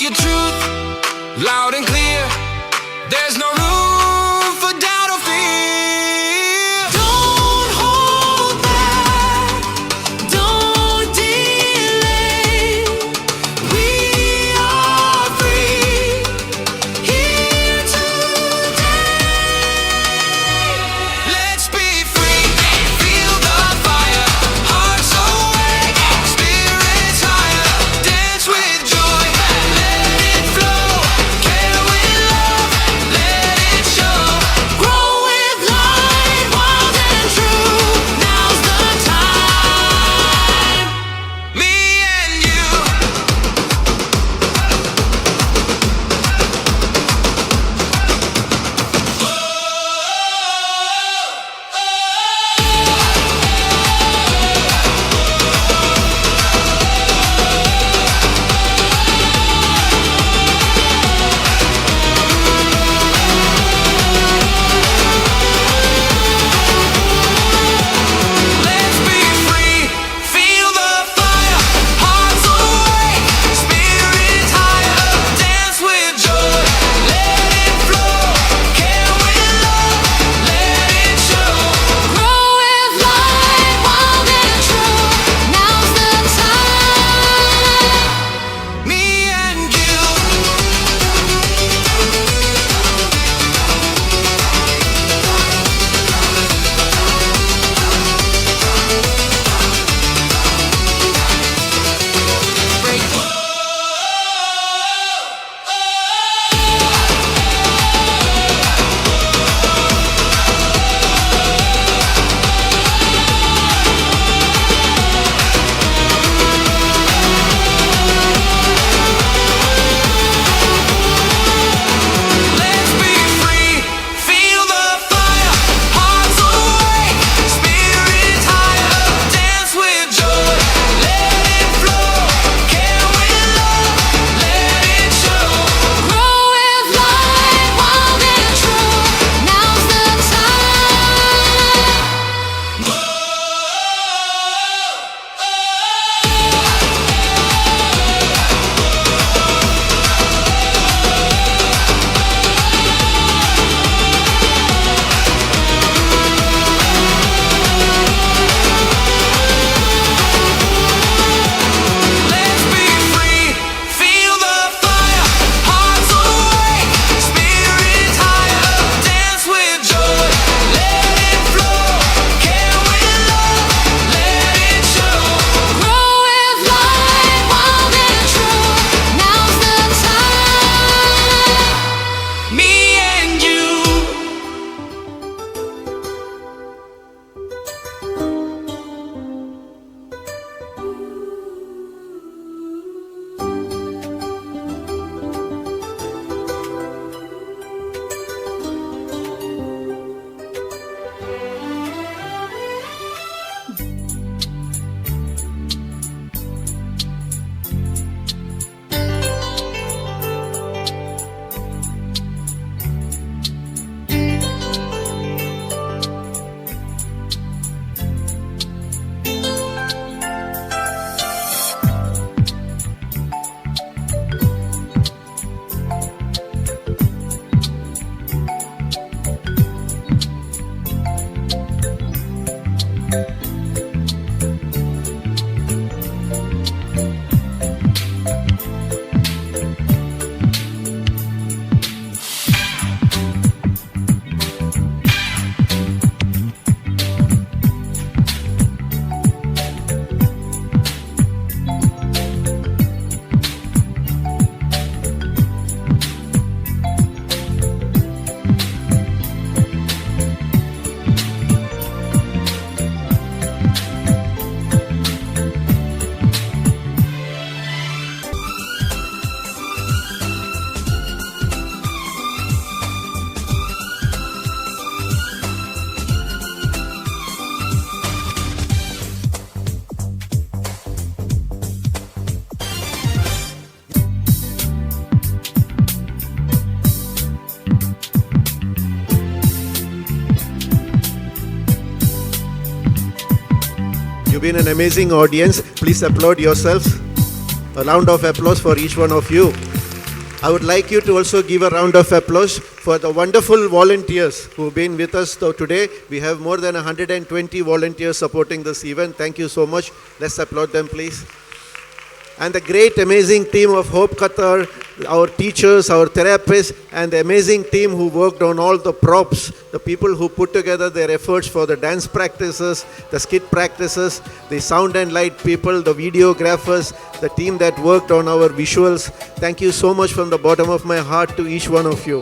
your truth loud and clear. There's no room for doubt or fear. Don't hold back, don't delay. We are free here today. Let's be free, feel the fire, hearts awake, spirits higher, dance with joy, let it flow, care with love, let it show. Grow with light, wild and true, now's the time. Me and you. Let's be free, feel the fire, hearts awake, spirits higher, dance with joy, let it flow, care with love, let it show. Grow with light, wild and true, now's the time. Me and you. Let's be free, feel the fire, hearts awake, spirits higher, dance with joy, let it flow, care with love, let it show. Grow with light, wild and true, now's the time. Let's be free, feel the fire, hearts awake, spirits higher, dance with joy, let it flow, care with love, let it show. Grow with light, wild and true, now's the time. Me and you. You've been an amazing audience. Please applaud yourselves. A round of applause for each one of you. I would like you to also give a round of applause for the wonderful volunteers who've been with us today. We have more than 120 volunteers supporting this event. Thank you so much. Let's applaud them, please. And the great, amazing team of Hope Qatar, our teachers, our therapists, and the amazing team who worked on all the props, the people who put together their efforts for the dance practices, the skit practices, the sound and light people, the videographers, the team that worked on our visuals. Thank you so much from the bottom of my heart to each one of you.